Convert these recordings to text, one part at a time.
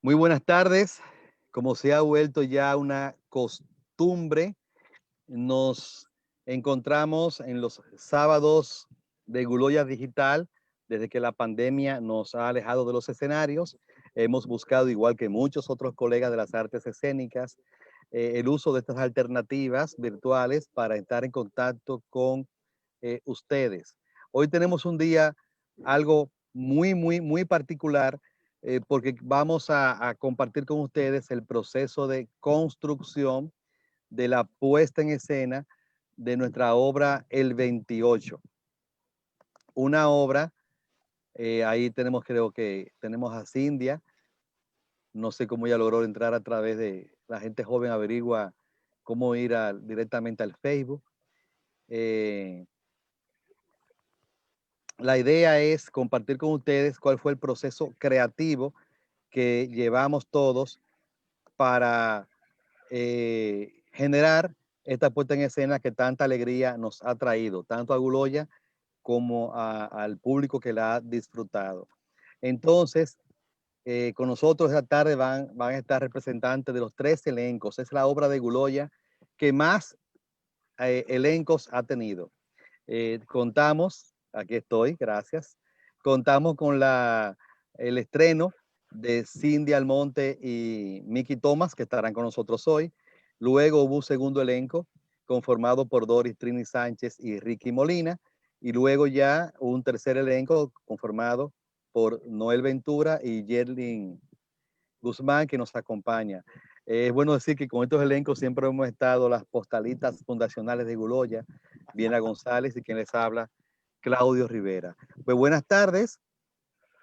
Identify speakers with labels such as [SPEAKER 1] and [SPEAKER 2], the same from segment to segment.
[SPEAKER 1] Muy buenas tardes. Como se ha vuelto ya una costumbre, nos encontramos en los sábados de Guloya Digital. Desde que la pandemia nos ha alejado de los escenarios, hemos buscado, igual que muchos otros colegas de las artes escénicas, el uso de estas alternativas virtuales para estar en contacto con ustedes. Hoy tenemos un día algo muy particular, porque vamos a compartir con ustedes el proceso de construcción de la puesta en escena de nuestra obra El 28. Una obra, ahí tenemos, creo que tenemos a Cindia. No sé cómo ella logró entrar a través de la gente joven, averigua cómo ir directamente al Facebook. Eh, la idea es compartir con ustedes cuál fue el proceso creativo que llevamos todos para generar esta puesta en escena que tanta alegría nos ha traído, tanto a Guloya como al público que la ha disfrutado. Entonces, con nosotros esta tarde van a estar representantes de los tres elencos. Es la obra de Guloya que más elencos ha tenido. Contamos, aquí estoy, gracias. Contamos con el estreno de Cindy Almonte y Mickey Thomas, que estarán con nosotros hoy. Luego hubo un segundo elenco conformado por Doris Trini Sánchez y Ricky Molina. Y luego ya un tercer elenco conformado por Noel Ventura y Yerlin Guzmán, que nos acompaña. Es bueno decir que con estos elencos siempre hemos estado las postalitas fundacionales de Guloya, Viena González y quien les habla, Claudio Rivera. Pues buenas tardes.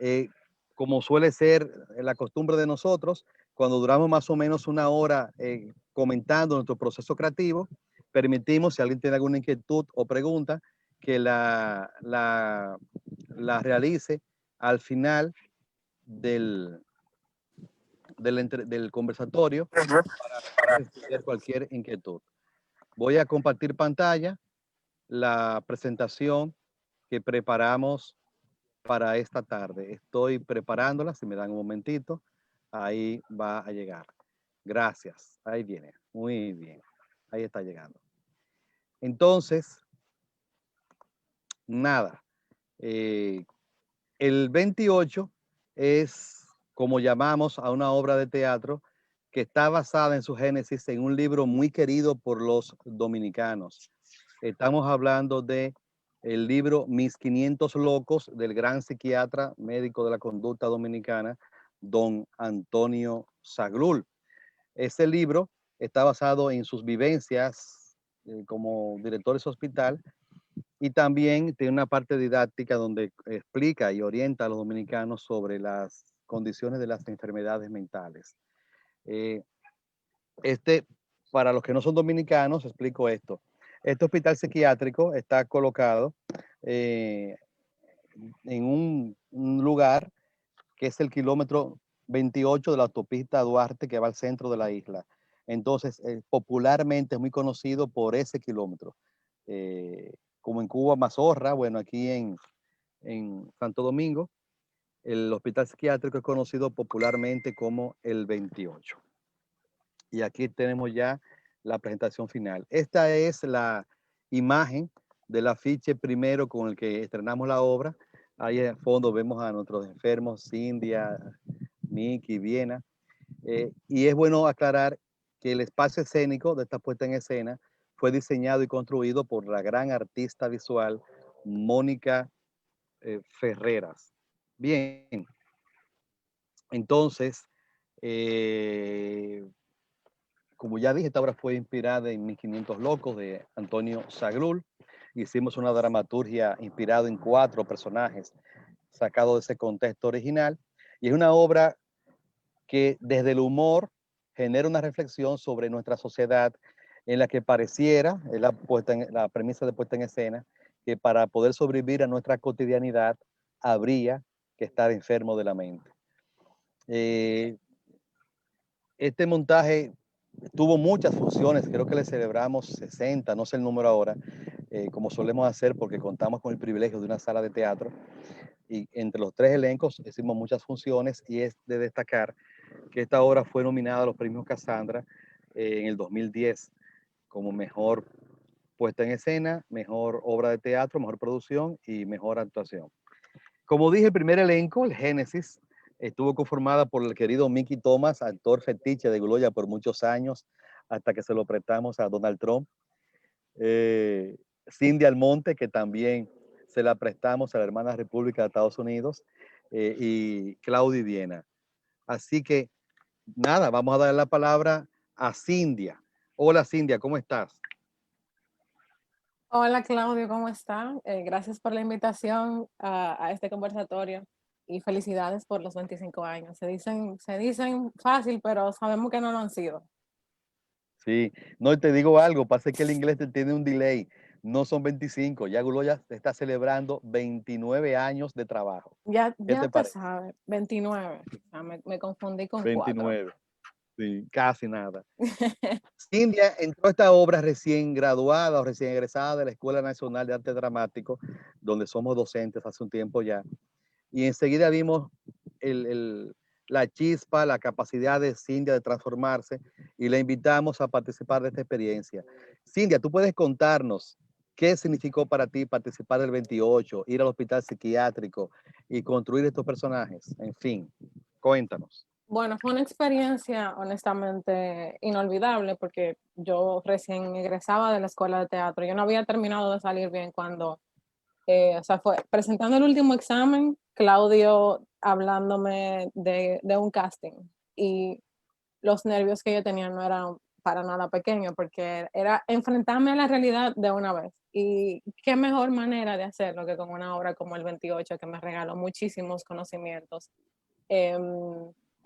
[SPEAKER 1] Eh, Como suele ser la costumbre de nosotros, cuando duramos más o menos una hora comentando nuestro proceso creativo, permitimos, si alguien tiene alguna inquietud o pregunta, que la realice al final del, del conversatorio para responder cualquier inquietud. Voy a compartir pantalla, la presentación que preparamos para esta tarde. Estoy preparándola, si me dan un momentito, ahí va a llegar. Gracias, ahí viene. Muy bien, ahí está llegando. Entonces, nada, eh, el 28 es como llamamos a una obra de teatro que está basada en su génesis en un libro muy querido por los dominicanos. Estamos hablando de el libro Mis 500 locos del gran psiquiatra médico de la conducta dominicana, don Antonio Saglul. Ese libro está basado en sus vivencias como director de ese hospital, y también tiene una parte didáctica donde explica y orienta a los dominicanos sobre las condiciones de las enfermedades mentales. Eh, este, para los que no son dominicanos, explico esto. Este hospital psiquiátrico está colocado eh, en un lugar que es el kilómetro 28 de la autopista Duarte que va al centro de la isla. Entonces, popularmente es muy conocido por ese kilómetro. Como en Cuba, Mazorra, bueno, aquí en Santo Domingo, el hospital psiquiátrico es conocido popularmente como el 28. Y aquí tenemos ya la presentación final. Esta es la imagen del afiche primero con el que estrenamos la obra. Ahí en el fondo vemos a nuestros enfermos, Cindia, Miki, Viena. Y es bueno aclarar que el espacio escénico de esta puesta en escena fue diseñado y construido por la gran artista visual Mónica Ferreras. Bien, entonces, eh, como ya dije, esta obra fue inspirada en Mis 500 locos de Antonio Saglul. Hicimos una dramaturgia inspirada en 4 personajes sacados de ese contexto original. Y es una obra que desde el humor genera una reflexión sobre nuestra sociedad en la que pareciera, es la premisa de puesta en escena, que para poder sobrevivir a nuestra cotidianidad habría que estar enfermo de la mente. Eh, este montaje tuvo muchas funciones, creo que le celebramos 60, no sé el número ahora, como solemos hacer porque contamos con el privilegio de una sala de teatro y entre los 3 elencos hicimos muchas funciones y es de destacar que esta obra fue nominada a los premios Casandra en el 2010 como mejor puesta en escena, mejor obra de teatro, mejor producción y mejor actuación. Como dije, el primer elenco, el Génesis, estuvo conformada por el querido Mickey Thomas, actor fetiche de Gloria por muchos años, hasta que se lo prestamos a Donald Trump. Cindy Almonte, que también se la prestamos a la hermana República de Estados Unidos, y Claudia Viena. Así que, nada, vamos a dar la palabra a Cindia. Hola Cindia, ¿cómo estás?
[SPEAKER 2] Hola Claudio, ¿cómo está? Gracias por la invitación a este conversatorio y felicidades por los 25 años. Se dicen fácil, pero sabemos que no lo han sido.
[SPEAKER 1] Sí, no, te digo algo, pasa que el inglés tiene un delay, no son 25, ya Gloria está celebrando 29 años de trabajo.
[SPEAKER 2] Ya,
[SPEAKER 1] ¿Qué
[SPEAKER 2] ya
[SPEAKER 1] te
[SPEAKER 2] te
[SPEAKER 1] parece?
[SPEAKER 2] sabes, 29. O sea, me confundí con 4.
[SPEAKER 1] 29, sí, casi nada. Cindia entró a esta obra recién graduada o recién egresada de la Escuela Nacional de Arte Dramático, donde somos docentes hace un tiempo ya, y enseguida vimos la chispa, la capacidad de Cindia de transformarse y la invitamos a participar de esta experiencia. Cindia, ¿tú puedes contarnos qué significó para ti participar del 28, ir al hospital psiquiátrico y construir estos personajes? En fin, cuéntanos.
[SPEAKER 2] Bueno, fue una experiencia honestamente inolvidable porque yo recién egresaba de la escuela de teatro. Yo no había terminado de salir bien cuando o sea, fue presentando el último examen, Claudio hablándome de un casting y los nervios que yo tenía no eran para nada pequeños porque era enfrentarme a la realidad de una vez. Y qué mejor manera de hacerlo que con una obra como el 28 que me regaló muchísimos conocimientos. Es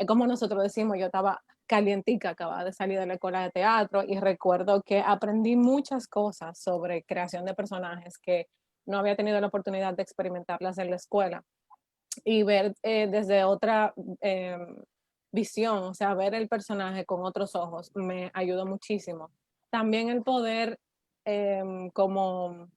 [SPEAKER 2] como nosotros decimos, yo estaba calientica, acababa de salir de la escuela de teatro y recuerdo que aprendí muchas cosas sobre creación de personajes que no había tenido la oportunidad de experimentarlas en la escuela y ver desde otra eh, visión, o sea, ver el personaje con otros ojos, me ayudó muchísimo. También el poder como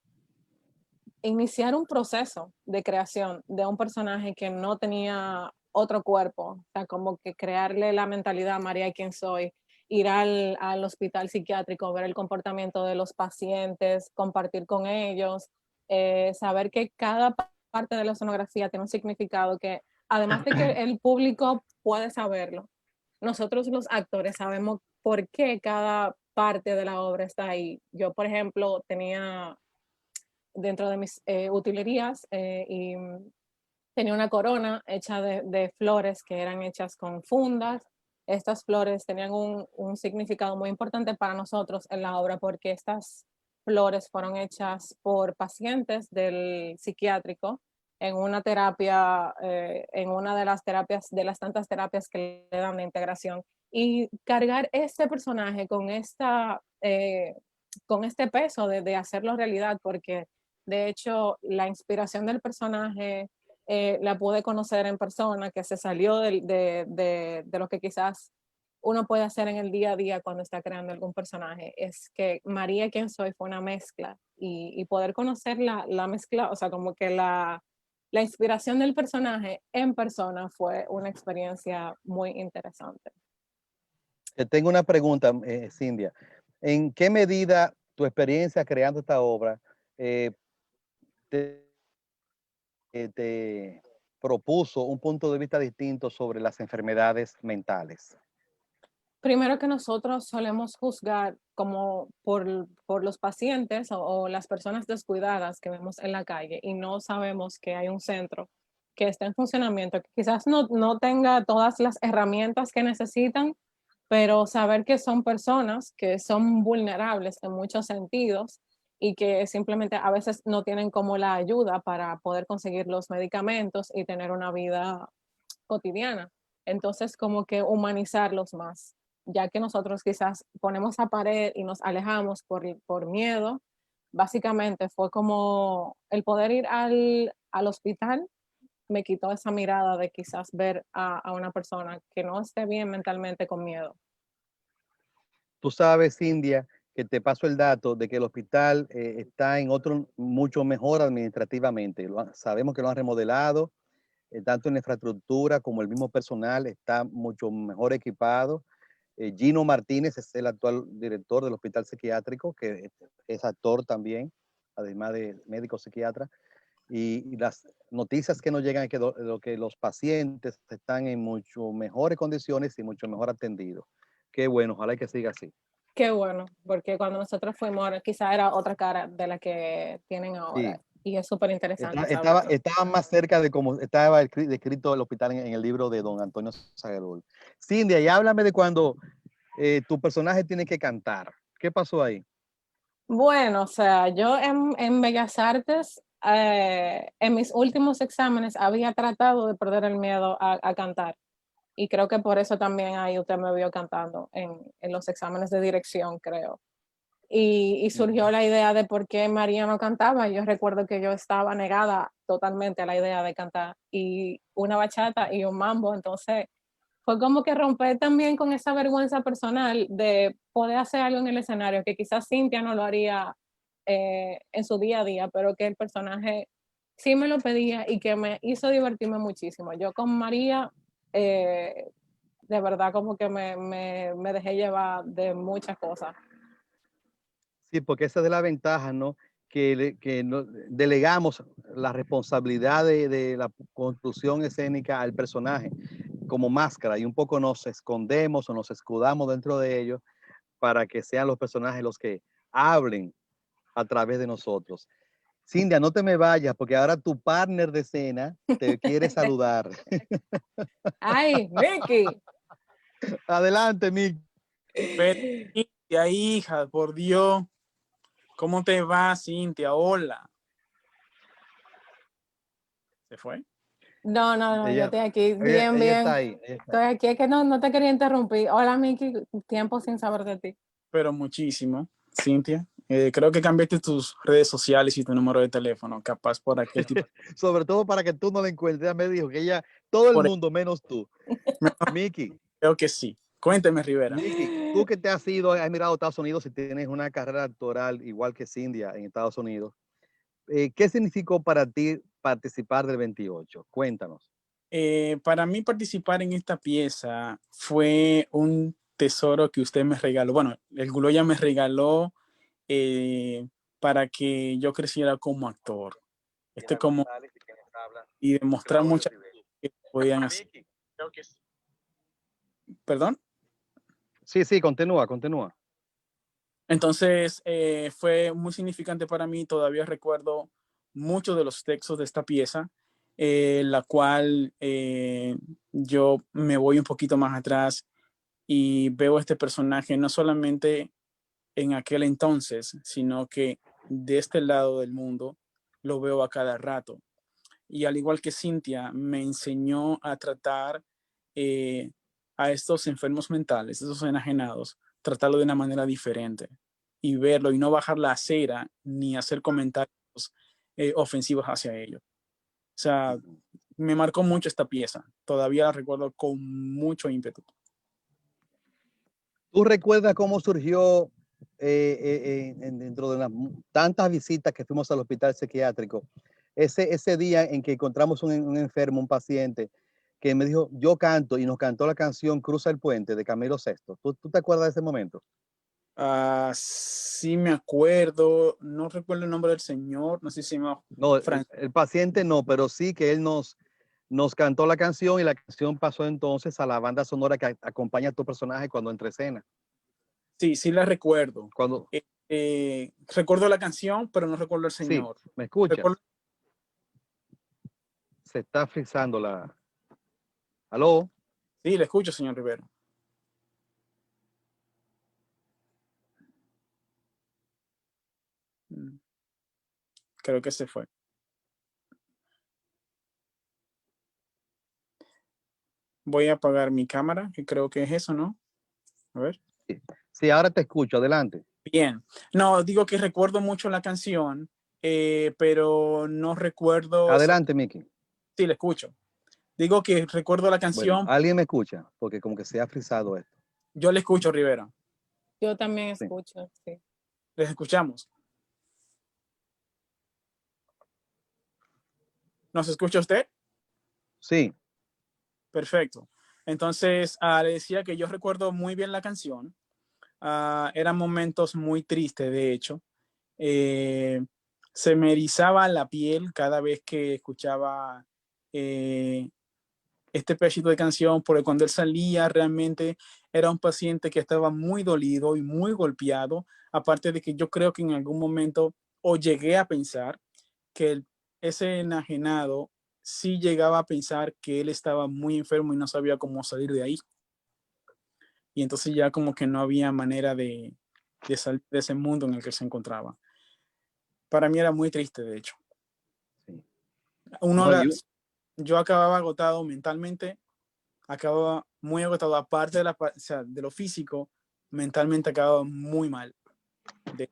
[SPEAKER 2] iniciar un proceso de creación de un personaje que no tenía otro cuerpo, o sea, como que crearle la mentalidad a María, quién soy, ir al hospital psiquiátrico, ver el comportamiento de los pacientes, compartir con ellos, saber que cada parte de la sonografía tiene un significado que, además de que el público puede saberlo, nosotros los actores sabemos por qué cada parte de la obra está ahí. Yo, por ejemplo, tenía dentro de mis utilerías y tenía una corona hecha de flores que eran hechas con fundas. Estas flores tenían un significado muy importante para nosotros en la obra porque estas flores fueron hechas por pacientes del psiquiátrico en una terapia, en una de las terapias, de las tantas terapias que le dan de integración. Y cargar este personaje con este peso de hacerlo realidad, porque de hecho la inspiración del personaje la pude conocer en persona, que se salió de lo que quizás uno puede hacer en el día a día cuando está creando algún personaje. Es que María, quien soy, fue una mezcla y poder conocer la mezcla, o sea, como que la inspiración del personaje en persona fue una experiencia muy interesante.
[SPEAKER 1] Te tengo una pregunta, Cindia. ¿En qué medida tu experiencia creando esta obra eh, te, te propuso un punto de vista distinto sobre las enfermedades mentales?
[SPEAKER 2] Primero que nosotros solemos juzgar como por los pacientes o las personas descuidadas que vemos en la calle y no sabemos que hay un centro que está en funcionamiento, que quizás no tenga todas las herramientas que necesitan, pero saber que son personas que son vulnerables en muchos sentidos y que simplemente a veces no tienen como la ayuda para poder conseguir los medicamentos y tener una vida cotidiana. Entonces, como que humanizarlos más, ya que nosotros quizás ponemos a pared y nos alejamos por miedo, básicamente fue como el poder ir al hospital me quitó esa mirada de quizás ver a una persona que no esté bien mentalmente con miedo.
[SPEAKER 1] Tú sabes, India, que te paso el dato de que el hospital está en otro mucho mejor administrativamente. Sabemos que lo han remodelado, tanto en infraestructura como el mismo personal está mucho mejor equipado. Gino Martínez es el actual director del hospital psiquiátrico, que es actor también, además de médico psiquiatra. Y las noticias que nos llegan es que los pacientes están en mucho mejores condiciones y mucho mejor atendidos. Qué bueno, ojalá que siga así.
[SPEAKER 2] Qué bueno, porque cuando nosotros fuimos, quizá era otra cara de la que tienen ahora.
[SPEAKER 1] Sí,
[SPEAKER 2] Y es súper interesante
[SPEAKER 1] estaba,
[SPEAKER 2] saberlo.
[SPEAKER 1] estaba más cerca de cómo estaba descrito el hospital en el libro de don Antonio Zagarol. Cindy, y háblame de cuando tu personaje tiene que cantar. ¿Qué pasó ahí?
[SPEAKER 2] Bueno, o sea, yo en Bellas Artes, en mis últimos exámenes, había tratado de perder el miedo a cantar. Y creo que por eso también ahí usted me vio cantando en los exámenes de dirección, creo. Y surgió la idea de por qué María no cantaba. Yo recuerdo que yo estaba negada totalmente a la idea de cantar. Y una bachata y un mambo, entonces fue como que romper también con esa vergüenza personal de poder hacer algo en el escenario, que quizás Cintia no lo haría en su día a día, pero que el personaje sí me lo pedía y que me hizo divertirme muchísimo. Yo con María, eh, de verdad como que me dejé llevar de muchas cosas.
[SPEAKER 1] Sí, porque esa es de la ventaja, ¿no? Delegamos la responsabilidad de la construcción escénica al personaje como máscara y un poco nos escondemos o nos escudamos dentro de ellos para que sean los personajes los que hablen a través de nosotros. Cindia, no te me vayas porque ahora tu partner de escena te quiere saludar.
[SPEAKER 2] Ay, Mickey.
[SPEAKER 1] Adelante, Mick.
[SPEAKER 3] Pero, Cintia, hija, por Dios, ¿cómo te va, Cintia? Hola. ¿Se fue?
[SPEAKER 2] No, yo
[SPEAKER 1] Ella,
[SPEAKER 2] estoy aquí.
[SPEAKER 1] ella,
[SPEAKER 2] Bien,
[SPEAKER 1] ella está
[SPEAKER 2] bien.
[SPEAKER 1] ahí. Ella está
[SPEAKER 2] Estoy
[SPEAKER 1] ahí.
[SPEAKER 2] aquí, es que no te quería interrumpir. Hola, Mickey. Tiempo sin saber de ti.
[SPEAKER 3] Pero muchísimo, Cintia. Creo que cambiaste tus redes sociales y tu número de teléfono, capaz por aquel tipo.
[SPEAKER 1] Sobre todo para que tú no la encuentres. Ella me dijo que ella, todo el
[SPEAKER 3] Por
[SPEAKER 1] mundo menos tú. Mickey,
[SPEAKER 3] creo que sí. Cuénteme, Rivera.
[SPEAKER 1] Mickey, tú que te has ido, has mirado a Estados Unidos y tienes una carrera actoral igual que Cindia en Estados Unidos. ¿Qué significó para ti participar del 28? Cuéntanos.
[SPEAKER 3] Para mí participar en esta pieza fue un tesoro que usted me regaló. Bueno, el Guloya me regaló para que yo creciera como actor. Como y demostrar muchas cosas que podían hacer. Creo que sí. ¿Perdón?
[SPEAKER 1] Sí, sí, continúa, continúa.
[SPEAKER 3] Entonces fue muy significante para mí. Todavía recuerdo muchos de los textos de esta pieza, la cual yo me voy un poquito más atrás y veo este personaje no solamente en aquel entonces, sino que de este lado del mundo lo veo a cada rato. Y al igual que Cintia, me enseñó a tratar eh, a estos enfermos mentales, estos enajenados, tratarlo de una manera diferente y verlo y no bajar la acera ni hacer comentarios ofensivos hacia ellos. O sea, me marcó mucho esta pieza. Todavía la recuerdo con mucho ímpetu.
[SPEAKER 1] ¿Tú recuerdas cómo surgió dentro de las tantas visitas que fuimos al hospital psiquiátrico? Ese día en que encontramos un enfermo, un paciente, que me dijo, yo canto, y nos cantó la canción Cruza el Puente de Camilo Sesto. ¿Tú te acuerdas de ese momento?
[SPEAKER 3] Sí me acuerdo, no recuerdo el nombre del señor, no sé si se llama
[SPEAKER 1] No,
[SPEAKER 3] Fran.
[SPEAKER 1] el paciente no, pero sí que él nos cantó la canción y la canción pasó entonces a la banda sonora que acompaña a tu personaje cuando entra escena.
[SPEAKER 3] Sí, sí la recuerdo.
[SPEAKER 1] Cuando,
[SPEAKER 3] Recuerdo la canción, pero no recuerdo el
[SPEAKER 1] sí,
[SPEAKER 3] señor.
[SPEAKER 1] ¿me escuchas?
[SPEAKER 3] Recuerdo,
[SPEAKER 1] Se está frizando la... ¿Aló?
[SPEAKER 3] sí, le escucho, señor Rivera. Creo que se fue. Voy a apagar mi cámara, que creo que es eso, ¿no? A ver.
[SPEAKER 1] Sí, sí, ahora te escucho, adelante.
[SPEAKER 3] Bien. No, digo que recuerdo mucho la canción, pero no recuerdo eso.
[SPEAKER 1] Adelante, Miki.
[SPEAKER 3] Sí, le escucho. Digo que recuerdo la
[SPEAKER 1] Bueno,
[SPEAKER 3] canción.
[SPEAKER 1] alguien me escucha, porque como que se ha frizado esto.
[SPEAKER 3] Yo le escucho, Rivera.
[SPEAKER 2] Yo también
[SPEAKER 1] Sí.
[SPEAKER 2] escucho, sí.
[SPEAKER 3] Les escuchamos. ¿Nos escucha usted?
[SPEAKER 1] Sí,
[SPEAKER 3] Perfecto. Entonces, le decía que yo recuerdo muy bien la canción. Eran momentos muy tristes, de hecho. Eh, Se me erizaba la piel cada vez que escuchaba eh, este pedacito de canción, porque cuando él salía realmente era un paciente que estaba muy dolido y muy golpeado, aparte de que yo creo que en algún momento o llegué a pensar que ese enajenado sí llegaba a pensar que él estaba muy enfermo y no sabía cómo salir de ahí. Y entonces ya como que no había manera de salir de ese mundo en el que se encontraba. Para mí era muy triste, de hecho.
[SPEAKER 1] sí.
[SPEAKER 3] Uno,
[SPEAKER 1] No, yo,
[SPEAKER 3] yo acababa agotado mentalmente, acababa muy agotado, aparte de, o sea, de lo físico, mentalmente acababa muy mal. De,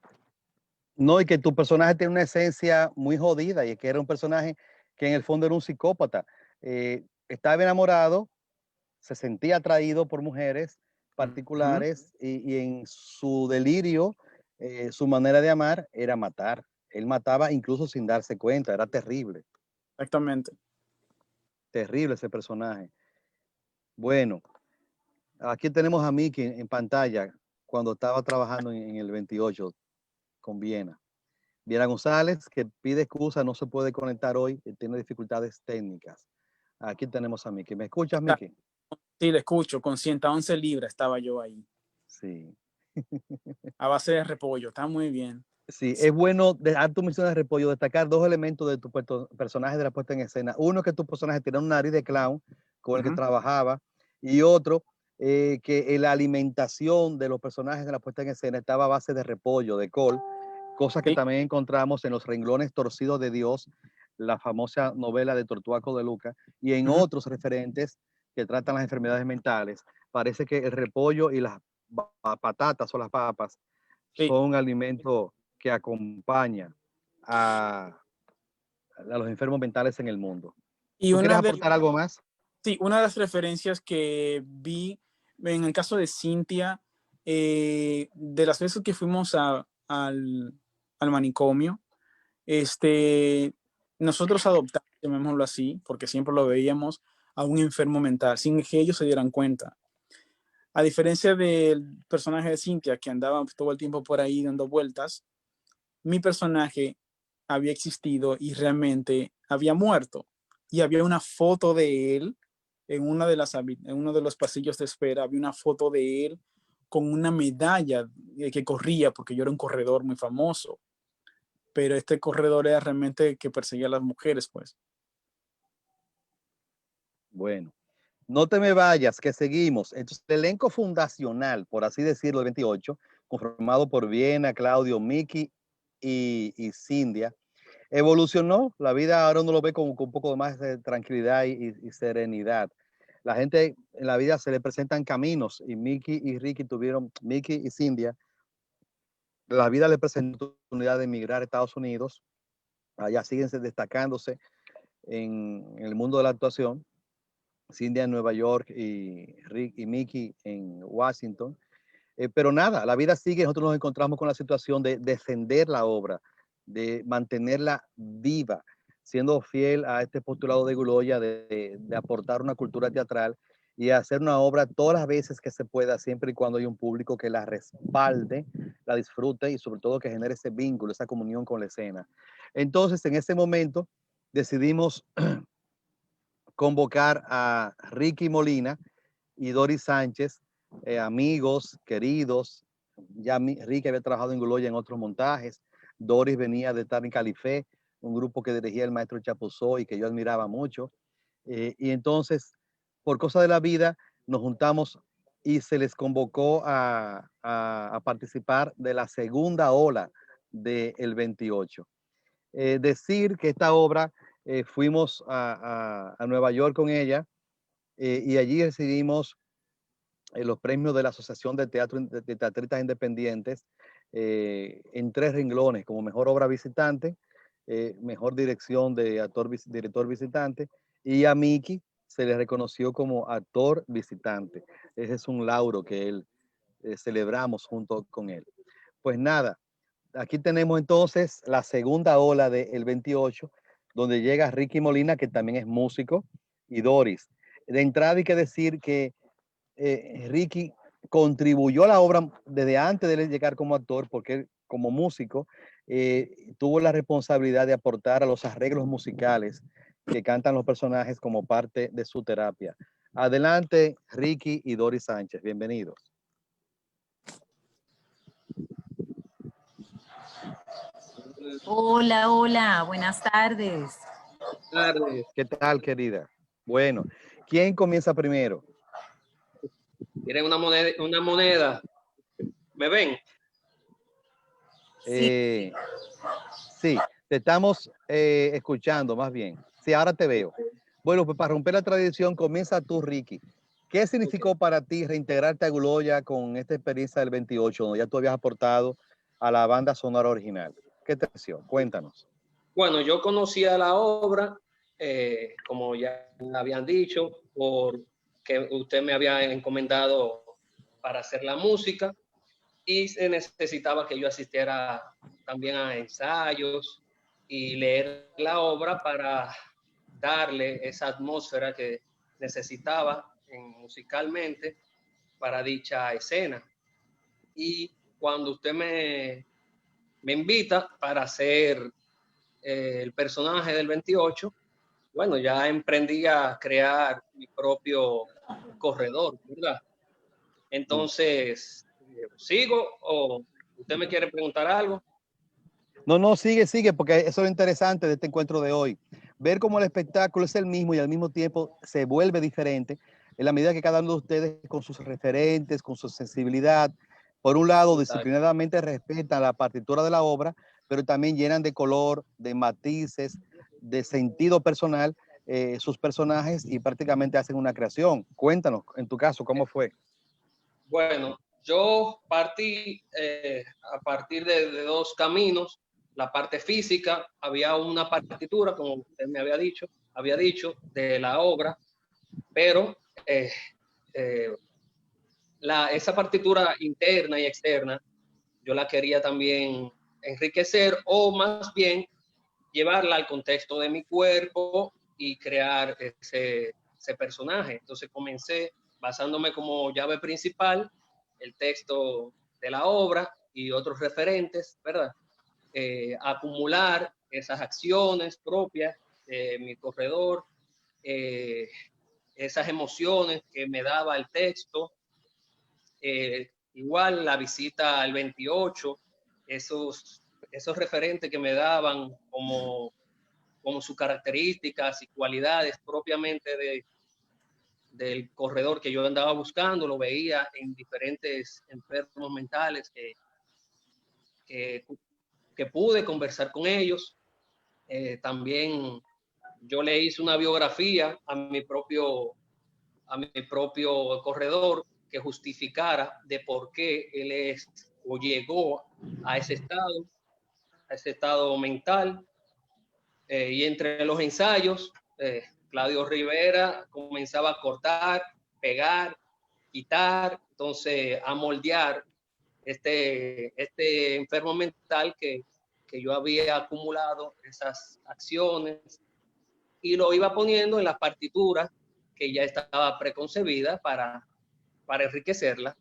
[SPEAKER 1] no, y que tu personaje tiene una esencia muy jodida, y es que era un personaje que en el fondo era un psicópata. Estaba enamorado, se sentía atraído por mujeres particulares y en su delirio, su manera de amar era matar. Él mataba incluso sin darse cuenta, era terrible,
[SPEAKER 3] exactamente.
[SPEAKER 1] terrible ese personaje. Bueno, aquí tenemos a Mickey en pantalla cuando estaba trabajando en el 28 con Viena. Viena González, que pide excusa, no se puede conectar hoy, tiene dificultades técnicas. Aquí tenemos a Mickey. ¿Me escuchas, Mickey?
[SPEAKER 3] Sí, le escucho, con 111 libras estaba yo ahí,
[SPEAKER 1] Sí.
[SPEAKER 3] a base de repollo, está muy bien.
[SPEAKER 1] Sí, es bueno, de tu misión de repollo, destacar dos elementos de tu personaje de la puesta en escena. Uno, que tu personaje tiene una nariz de clown con el que trabajaba, y otro, que la alimentación de los personajes de la puesta en escena estaba a base de repollo, de col, cosa que
[SPEAKER 3] Sí,
[SPEAKER 1] también encontramos en Los renglones torcidos de Dios, la famosa novela de Tortuaco de Luca, y en otros referentes que tratan las enfermedades mentales. Parece que el repollo y las patatas o las papas
[SPEAKER 3] sí.
[SPEAKER 1] son alimentos que acompaña a los enfermos mentales en el mundo.
[SPEAKER 3] Y
[SPEAKER 1] ¿Tú quieres
[SPEAKER 3] una de,
[SPEAKER 1] aportar algo más?
[SPEAKER 3] sí, una de las referencias que vi en el caso de Cintia, de las veces que fuimos al manicomio, nosotros adoptamos, llamémoslo así, porque siempre lo veíamos, a un enfermo mental, sin que ellos se dieran cuenta. A diferencia del personaje de Cintia, que andaba todo el tiempo por ahí dando vueltas, mi personaje había existido y realmente había muerto. Y había una foto de él en uno de los pasillos de espera, había una foto de él con una medalla que corría, porque yo era un corredor muy famoso, pero este corredor era realmente que perseguía a las mujeres, pues.
[SPEAKER 1] Bueno, no te me vayas, que seguimos. Entonces, el elenco fundacional, por así decirlo, del 28, conformado por Viena, Claudio, Miki y Cindia, evolucionó. La vida ahora uno lo ve con un poco más de tranquilidad y serenidad. La gente en la vida se le presentan caminos, y Miki y Ricky tuvieron, Miki y Cindia, la vida le presentó la oportunidad de emigrar a Estados Unidos. Allá siguen destacándose en el mundo de la actuación. Cindy en Nueva York y Rick y Mickey en Washington. Pero nada, la vida sigue. Nosotros nos encontramos con la situación de defender la obra, de mantenerla viva, siendo fiel a este postulado de Guloya de aportar una cultura teatral y hacer una obra todas las veces que se pueda, siempre y cuando haya un público que la respalde, la disfrute y sobre todo que genere ese vínculo, esa comunión con la escena. Entonces, en ese momento decidimos convocar a Ricky Molina y Doris Sánchez, amigos, queridos. Ya Ricky había trabajado en Guloya en otros montajes. Doris venía de estar en Califé, un grupo que dirigía el maestro Chapuzó y que yo admiraba mucho. Y entonces, por cosa de la vida, nos juntamos y se les convocó a participar de la segunda ola del 28. Decir que esta obra fuimos a Nueva York con ella, y allí recibimos los premios de la Asociación de Teatro de Teatristas Independientes en 3 renglones, como mejor obra visitante, mejor dirección de director visitante, y a Miki se le reconoció como actor visitante. Ese es un lauro que él celebramos junto con él. Pues nada, aquí tenemos entonces la segunda ola del 28, donde llega Ricky Molina, que también es músico, y Doris. De entrada hay que decir que Ricky contribuyó a la obra desde antes de él llegar como actor, porque él, como músico tuvo la responsabilidad de aportar a los arreglos musicales que cantan los personajes como parte de su terapia. Adelante, Ricky y Doris Sánchez, bienvenidos.
[SPEAKER 4] Hola, hola, buenas tardes.
[SPEAKER 1] Tardes. ¿Qué tal, querida? Bueno, ¿quién comienza primero?
[SPEAKER 5] ¿Quieren una moneda? Una moneda? ¿Me ven?
[SPEAKER 1] Sí, te estamos escuchando más bien. Sí, ahora te veo. Bueno, pues para romper la tradición, comienza tú, Ricky. ¿Qué significó para ti reintegrarte a Guloya con esta experiencia del 28, donde ya tú habías aportado a la banda sonora original? ¿Qué te pareció? Cuéntanos.
[SPEAKER 5] Bueno, yo conocía la obra, como ya habían dicho, porque usted me había encomendado para hacer la música y se necesitaba que yo asistiera también a ensayos y leer la obra para darle esa atmósfera que necesitaba musicalmente para dicha escena. Y cuando usted me invita para hacer el personaje del 28, bueno, ya emprendí a crear mi propio corredor, ¿verdad? Entonces, ¿sigo o usted me quiere preguntar algo?
[SPEAKER 1] No, sigue, porque eso es lo interesante de este encuentro de hoy. Ver cómo el espectáculo es el mismo y al mismo tiempo se vuelve diferente en la medida que cada uno de ustedes con sus referentes, con su sensibilidad, por un lado disciplinadamente respetan la partitura de la obra, pero también llenan de color, de matices, de sentido personal sus personajes y prácticamente hacen una creación. Cuéntanos, en tu caso, ¿cómo fue?
[SPEAKER 5] Bueno, yo partí a partir de dos caminos. La parte física, había una partitura, como usted me había dicho, de la obra, pero esa partitura interna y externa, yo la quería también enriquecer o más bien llevarla al contexto de mi cuerpo y crear ese personaje. Entonces comencé basándome como llave principal el texto de la obra y otros referentes, ¿verdad? Acumular esas acciones propias de mi corredor, esas emociones que me daba el texto, igual la visita al 28, esos referentes que me daban como sus características y cualidades propiamente del corredor que yo andaba buscando, lo veía en diferentes enfermos mentales que pude conversar con ellos. También yo le hice una biografía a mi propio corredor que justificara de por qué él es o llegó a ese estado mental. Y entre los ensayos, Claudio Rivera comenzaba a cortar, pegar, quitar, entonces a moldear este enfermo mental que yo había acumulado, esas acciones, y lo iba poniendo en las partituras que ya estaba preconcebida para enriquecerla.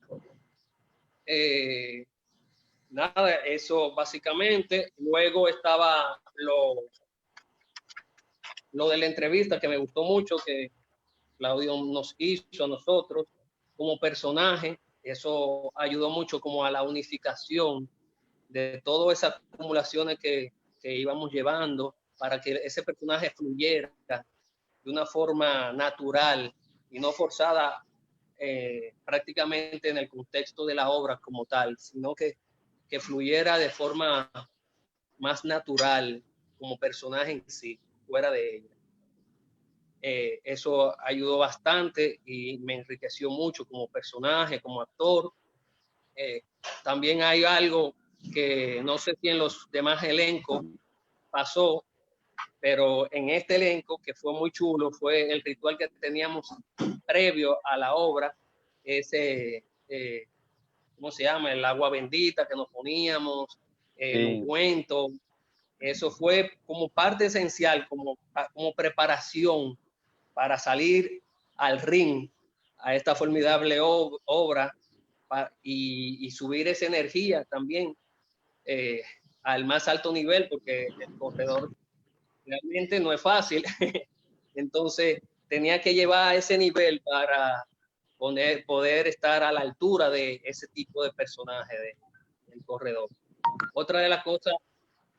[SPEAKER 5] Nada, eso básicamente. Luego estaba lo de la entrevista, que me gustó mucho, que Claudio nos hizo a nosotros como personaje. Eso ayudó mucho como a la unificación de todas esas acumulaciones que íbamos llevando para que ese personaje fluyera de una forma natural y no forzada prácticamente en el contexto de la obra como tal, sino que fluyera de forma más natural como personaje en sí, fuera de ella. Eso ayudó bastante y me enriqueció mucho como personaje, como actor. También hay algo que no sé si en los demás elencos pasó, pero en este elenco, que fue muy chulo, fue el ritual que teníamos previo a la obra, ese, ¿cómo se llama? El agua bendita que nos poníamos, el ungüento. Eso fue como parte esencial, como preparación para salir al ring, a esta formidable obra y subir esa energía también al más alto nivel, porque el corredor realmente no es fácil. Entonces tenía que llevar a ese nivel para poder estar a la altura de ese tipo de personaje del corredor. Otra de las cosas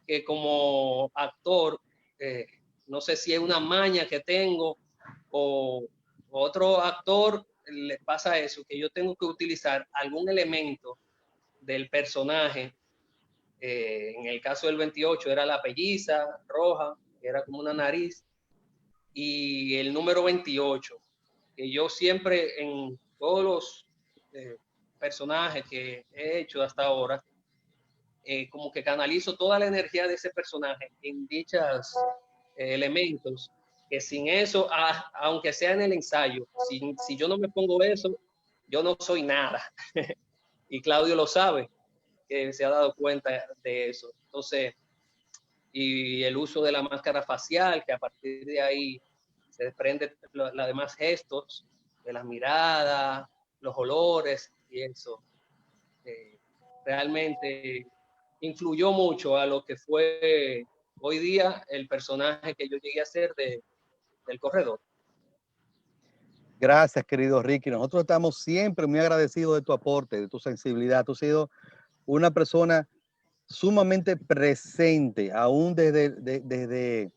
[SPEAKER 5] que como actor, no sé si es una maña que tengo o otro actor le pasa eso, que yo tengo que utilizar algún elemento del personaje. En el caso del 28 era la pelliza roja, que era como una nariz, y el número 28, que yo siempre en todos los personajes que he hecho hasta ahora, como que canalizo toda la energía de ese personaje en dichos elementos, que sin eso, aunque sea en el ensayo, si yo no me pongo eso, yo no soy nada. Y Claudio lo sabe, que se ha dado cuenta de eso. Entonces, y el uso de la máscara facial, que a partir de ahí se desprende los demás gestos, de las miradas, los olores y eso. Realmente influyó mucho a lo que fue hoy día el personaje que yo llegué a ser del corredor.
[SPEAKER 1] Gracias, querido Ricky. Nosotros estamos siempre muy agradecidos de tu aporte, de tu sensibilidad. Tú has sido una persona sumamente presente, aún desde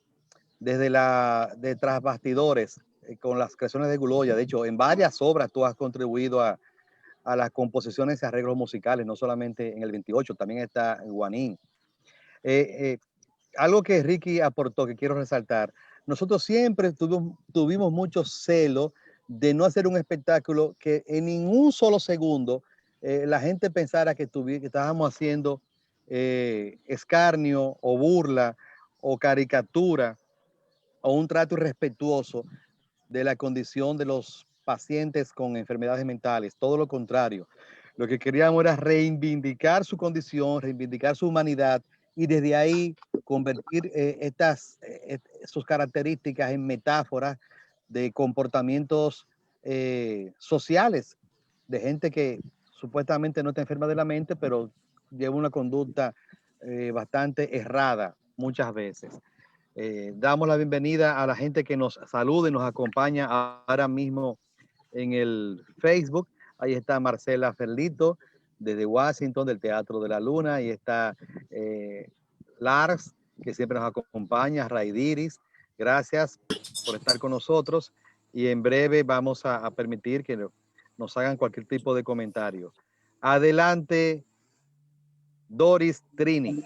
[SPEAKER 1] tras bastidores, con las creaciones de Guloya. De hecho, en varias obras tú has contribuido a las composiciones y arreglos musicales, no solamente en el 28, también está en Guanín. Algo que Ricky aportó, que quiero resaltar, nosotros siempre tuvimos mucho celo de no hacer un espectáculo que en ningún solo segundo la gente pensara que estábamos haciendo escarnio o burla o caricatura o un trato irrespetuoso de la condición de los pacientes con enfermedades mentales. Todo lo contrario. Lo que queríamos era reivindicar su condición, reivindicar su humanidad y desde ahí convertir sus características en metáforas de comportamientos sociales de gente que supuestamente no está enferma de la mente, pero lleva una conducta bastante errada muchas veces. Damos la bienvenida a la gente que nos saluda y nos acompaña ahora mismo en el Facebook. Ahí está Marcela Ferlito desde Washington, del Teatro de la Luna. Ahí está Lars, que siempre nos acompaña, Raidiris. Gracias por estar con nosotros. Y en breve vamos a permitir que nos hagan cualquier tipo de comentario. Adelante, Doris Trini.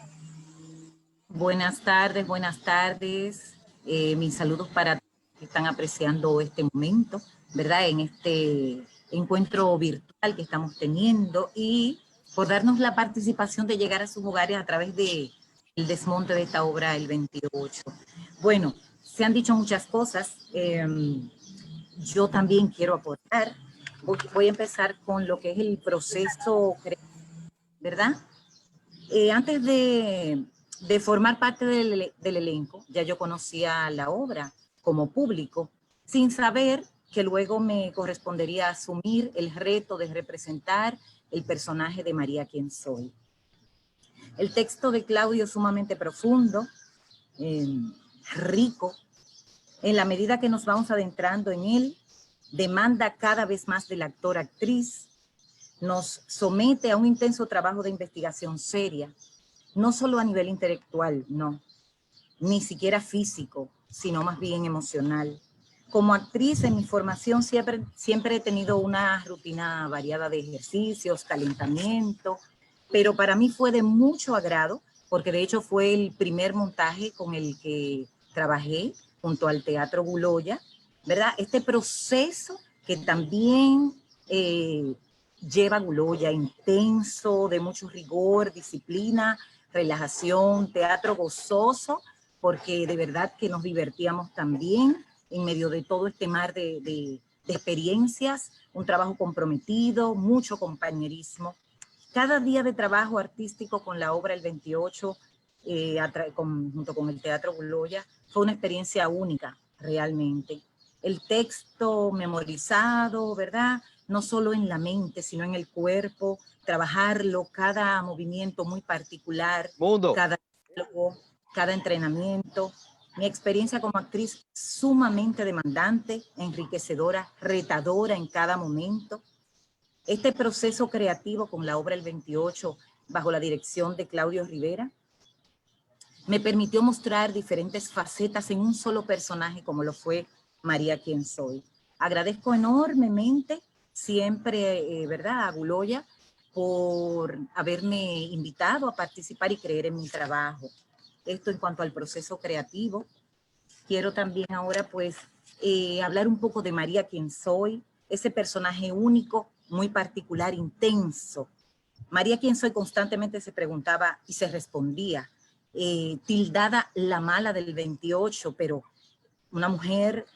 [SPEAKER 4] Buenas tardes, buenas tardes. Mis saludos para todos que están apreciando este momento, ¿verdad? En este encuentro virtual que estamos teniendo y por darnos la participación de llegar a sus hogares a través del desmonte de esta obra, el 28. Bueno, se han dicho muchas cosas. Yo también quiero aportar. Voy a empezar con lo que es el proceso, ¿verdad? Antes de formar parte del elenco, ya yo conocía la obra como público, sin saber que luego me correspondería asumir el reto de representar el personaje de María Quien Soy. El texto de Claudio es sumamente profundo, rico. En la medida que nos vamos adentrando en él, demanda cada vez más del actor-actriz, nos somete a un intenso trabajo de investigación seria, no solo a nivel intelectual, no, ni siquiera físico, sino más bien emocional. Como actriz en mi formación siempre he tenido una rutina variada de ejercicios, calentamiento, pero para mí fue de mucho agrado, porque de hecho fue el primer montaje con el que trabajé junto al Teatro Guloya, ¿verdad? Este proceso que también lleva Guloya, intenso, de mucho rigor, disciplina, relajación, teatro gozoso, porque de verdad que nos divertíamos también en medio de todo este mar de experiencias, un trabajo comprometido, mucho compañerismo. Cada día de trabajo artístico con la obra El 28, junto con el Teatro Guloya, fue una experiencia única, realmente. el texto memorizado, ¿verdad? No solo en la mente, sino en el cuerpo, trabajarlo, cada movimiento muy particular,
[SPEAKER 1] Mundo.
[SPEAKER 4] cada diálogo, cada entrenamiento. Mi experiencia como actriz sumamente demandante, enriquecedora, retadora en cada momento. Este proceso creativo con la obra El 28, bajo la dirección de Claudio Rivera, me permitió mostrar diferentes facetas en un solo personaje, como lo fue María Quien Soy. Agradezco enormemente siempre, ¿verdad?, a Guloya por haberme invitado a participar y creer en mi trabajo. Esto en cuanto al proceso creativo. Quiero también ahora pues hablar un poco de María Quien Soy, ese personaje único, muy particular, intenso. María Quien Soy constantemente se preguntaba y se respondía, tildada la mala del 28, pero una mujer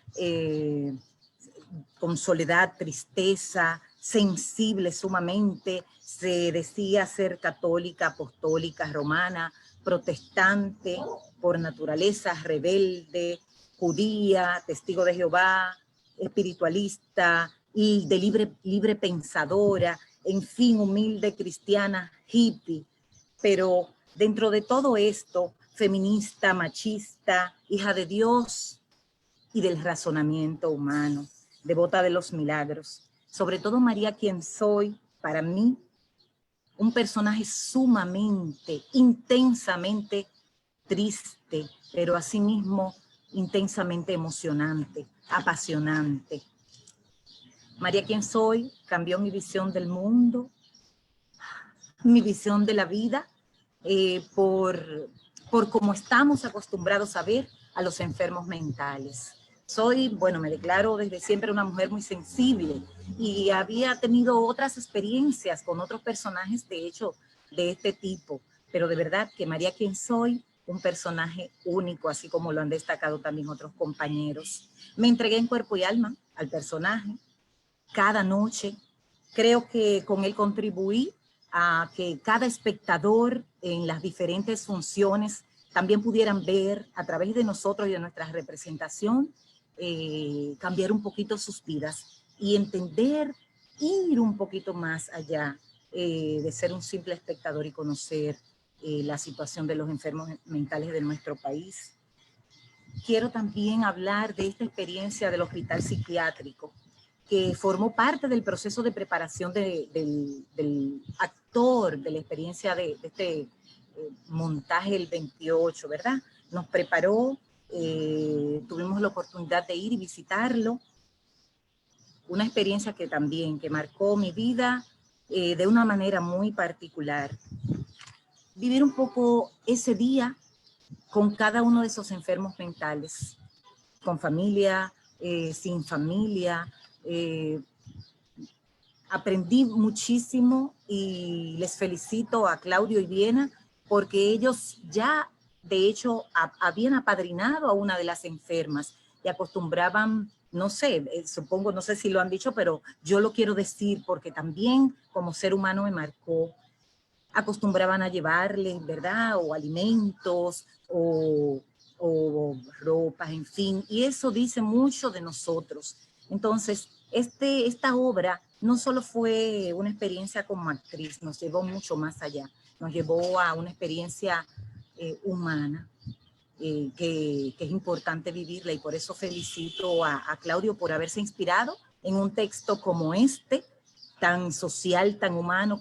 [SPEAKER 4] con soledad, tristeza, sensible sumamente, se decía ser católica, apostólica, romana, protestante por naturaleza, rebelde, judía, testigo de Jehová, espiritualista y de libre pensadora, en fin, humilde cristiana, hippie, pero dentro de todo esto, feminista, machista, hija de Dios y del razonamiento humano, devota de los milagros. Sobre todo María Quien Soy, para mí, un personaje sumamente, intensamente triste, pero asimismo intensamente emocionante, apasionante. María Quien Soy cambió mi visión del mundo, mi visión de la vida, por cómo estamos acostumbrados a ver a los enfermos mentales. Soy, bueno, me declaro desde siempre una mujer muy sensible y había tenido otras experiencias con otros personajes, de hecho, de este tipo, pero de verdad que María Quien Soy, un personaje único, así como lo han destacado también otros compañeros. Me entregué en cuerpo y alma al personaje cada noche. Creo que con él contribuí a que cada espectador en las diferentes funciones también pudieran ver a través de nosotros y de nuestra representación, cambiar un poquito sus vidas y entender, ir un poquito más allá de ser un simple espectador y conocer la situación de los enfermos mentales de nuestro país. Quiero también hablar de esta experiencia del hospital psiquiátrico, que formó parte del proceso de preparación del actor, de la experiencia de este montaje el 28, ¿verdad? Nos preparó, tuvimos la oportunidad de ir y visitarlo, una experiencia que también, que marcó mi vida de una manera muy particular. Vivir un poco ese día con cada uno de esos enfermos mentales, con familia, sin familia. Aprendí muchísimo y les felicito a Claudio y Viena porque ellos ya de hecho habían apadrinado a una de las enfermas y acostumbraban, no sé, supongo, no sé si lo han dicho, pero yo lo quiero decir porque también como ser humano me marcó. Acostumbraban a llevarles, ¿verdad? O alimentos o ropas, en fin, y eso dice mucho de nosotros. Entonces, esta obra no solo fue una experiencia como actriz, nos llevó mucho más allá, nos llevó a una experiencia humana, que es importante vivirla, y por eso felicito a Claudio por haberse inspirado en un texto como este, tan social, tan humano,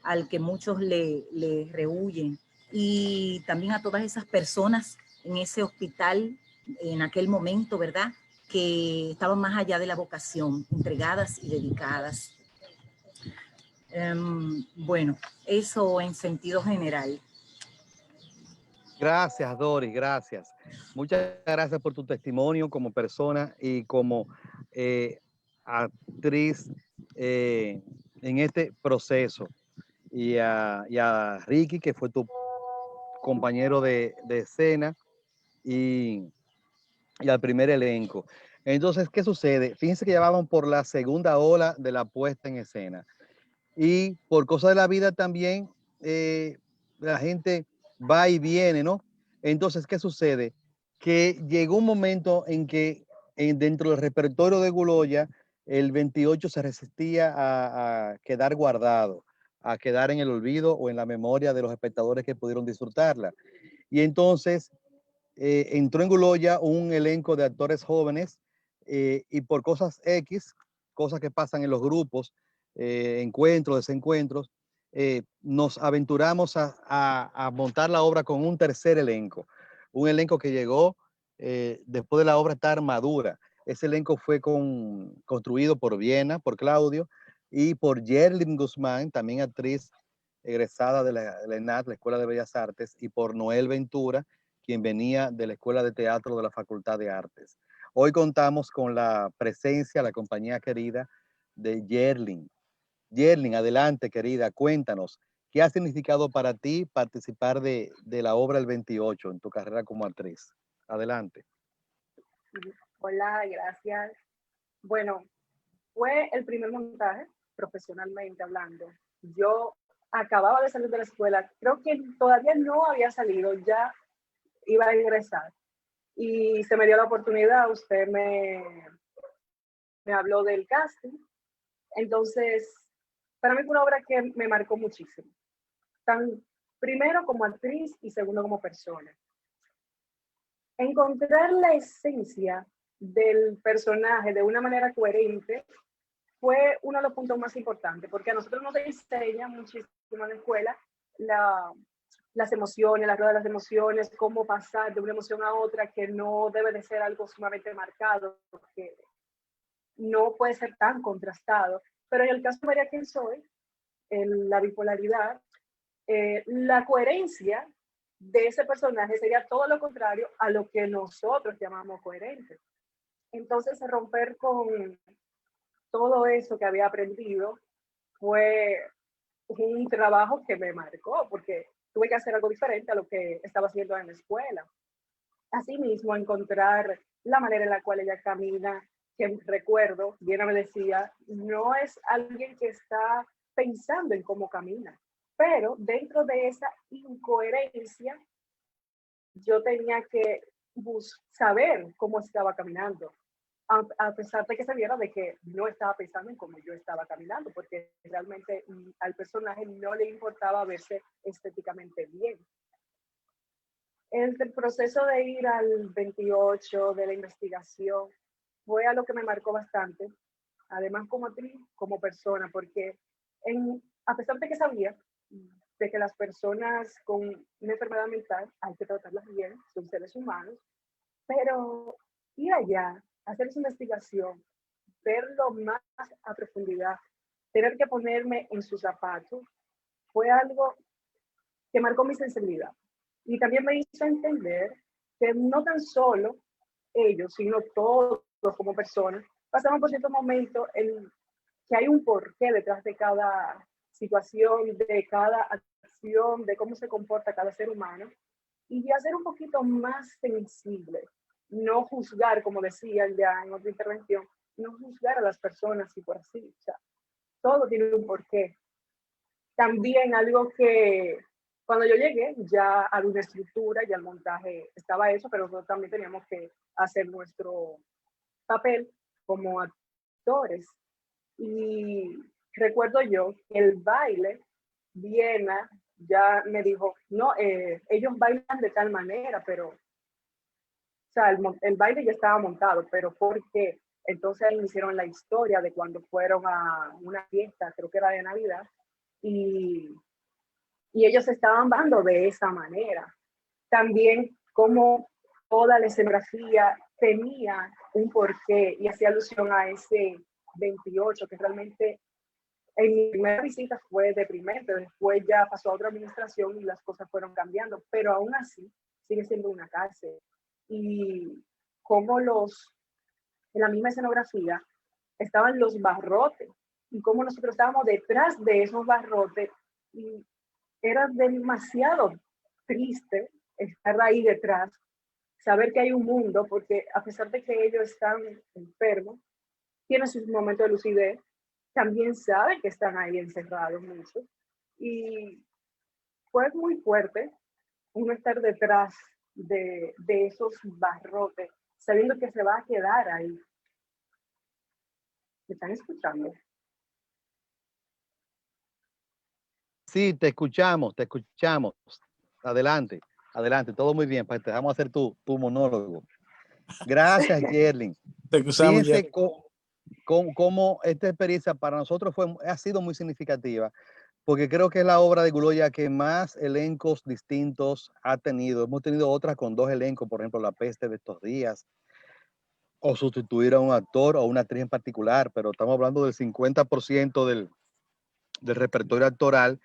[SPEAKER 4] al que muchos le rehuyen, y también a todas esas personas en ese hospital en aquel momento, ¿verdad?, que estaban más allá de la vocación, entregadas y dedicadas. Bueno, eso en sentido general.
[SPEAKER 1] Gracias, Doris, gracias. Muchas gracias por tu testimonio como persona y como actriz en este proceso. Y a Ricky, que fue tu compañero de escena, y al primer elenco. Entonces, ¿qué sucede? Fíjense que ya vamos por la segunda ola de la puesta en escena. Y por cosas de la vida también, la gente va y viene, ¿no? Entonces, ¿qué sucede? Que llegó un momento en que dentro del repertorio de Guloya, el 28 se resistía a quedar guardado, a quedar en el olvido o en la memoria de los espectadores que pudieron disfrutarla. Y entonces entró en Guloya un elenco de actores jóvenes y por cosas X, cosas que pasan en los grupos, encuentros, desencuentros, nos aventuramos a montar la obra con un tercer elenco, un elenco que llegó después de la obra estar madura. Ese elenco fue construido por Viena, por Claudio, y por Yerlin Guzmán, también actriz egresada de la ENAD, la Escuela de Bellas Artes, y por Noel Ventura, quien venía de la Escuela de Teatro de la Facultad de Artes. Hoy contamos con la presencia, la compañía querida de Yerlin. Yerlin, adelante, querida, cuéntanos, ¿qué ha significado para ti participar de la obra El 28 en tu carrera como actriz? Adelante.
[SPEAKER 6] Hola, gracias. Bueno, fue el primer montaje, profesionalmente hablando. Yo acababa de salir de la escuela, creo que todavía no había salido, ya iba a ingresar. Y se me dio la oportunidad, usted me habló del casting. Entonces, para mí fue una obra que me marcó muchísimo. Primero como actriz y segundo como persona. Encontrar la esencia del personaje de una manera coherente fue uno de los puntos más importantes, porque a nosotros nos enseña muchísimo en la escuela las emociones, la rueda de las emociones, cómo pasar de una emoción a otra, que no debe de ser algo sumamente marcado, que no puede ser tan contrastado. Pero en el caso de María Quien Soy, en la bipolaridad, la coherencia de ese personaje sería todo lo contrario a lo que nosotros llamamos coherente. Entonces, romper con todo eso que había aprendido fue un trabajo que me marcó, porque tuve que hacer algo diferente a lo que estaba haciendo en la escuela. Asimismo, encontrar la manera en la cual ella camina, que recuerdo, Diana me decía, no es alguien que está pensando en cómo camina, pero dentro de esa incoherencia, yo tenía que saber cómo estaba caminando, a pesar de que se viera de que no estaba pensando en cómo yo estaba caminando, porque realmente al personaje no le importaba verse estéticamente bien. El proceso de ir al 28, de la investigación, fue algo que me marcó bastante, además como actriz, como persona, porque a pesar de que sabía de que las personas con una enfermedad mental hay que tratarlas bien, son seres humanos, pero ir allá, hacer esa investigación, verlo más a profundidad, tener que ponerme en sus zapatos, fue algo que marcó mi sensibilidad. Y también me hizo entender que no tan solo ellos, sino todos como personas, pasamos por ciertos momentos en que hay un porqué detrás de cada situación, de cada acción, de cómo se comporta cada ser humano, y hacer un poquito más sensible, no juzgar, como decían ya en otra intervención, no juzgar a las personas y por así, o sea, todo tiene un porqué. También algo que cuando yo llegué ya había una estructura, ya el montaje estaba hecho, pero nosotros también teníamos que hacer nuestro papel como actores. Y recuerdo yo que el baile, Viena ya me dijo, no, ellos bailan de tal manera, pero, o sea, el baile ya estaba montado, pero ¿por qué? Entonces me hicieron la historia de cuando fueron a una fiesta, creo que era de Navidad, y ellos estaban bailando de esa manera. También como toda la escenografía tenía un porqué y hacía alusión a ese 28, que realmente en mi primera visita fue deprimente, después ya pasó a otra administración y las cosas fueron cambiando, pero aún así sigue siendo una cárcel. Y como en la misma escenografía estaban los barrotes y como nosotros estábamos detrás de esos barrotes y era demasiado triste estar ahí detrás, saber que hay un mundo, porque a pesar de que ellos están enfermos, tienen sus momentos de lucidez, también saben que están ahí encerrados muchos. Y fue muy fuerte uno estar detrás de esos barrotes, sabiendo que se va a quedar ahí. ¿Me están escuchando?
[SPEAKER 1] Sí, te escuchamos, te escuchamos. Adelante, adelante, todo muy bien. Pues te dejamos hacer tu monólogo. Gracias, Yerlin.
[SPEAKER 3] Te excusamos,
[SPEAKER 1] Fíjense
[SPEAKER 3] Jerry.
[SPEAKER 1] cómo esta experiencia para nosotros ha sido muy significativa, porque creo que es la obra de Guloya que más elencos distintos ha tenido. Hemos tenido otras con 2 elencos, por ejemplo, La peste de estos días, o sustituir a un actor o una actriz en particular, pero estamos hablando del 50% del repertorio actoral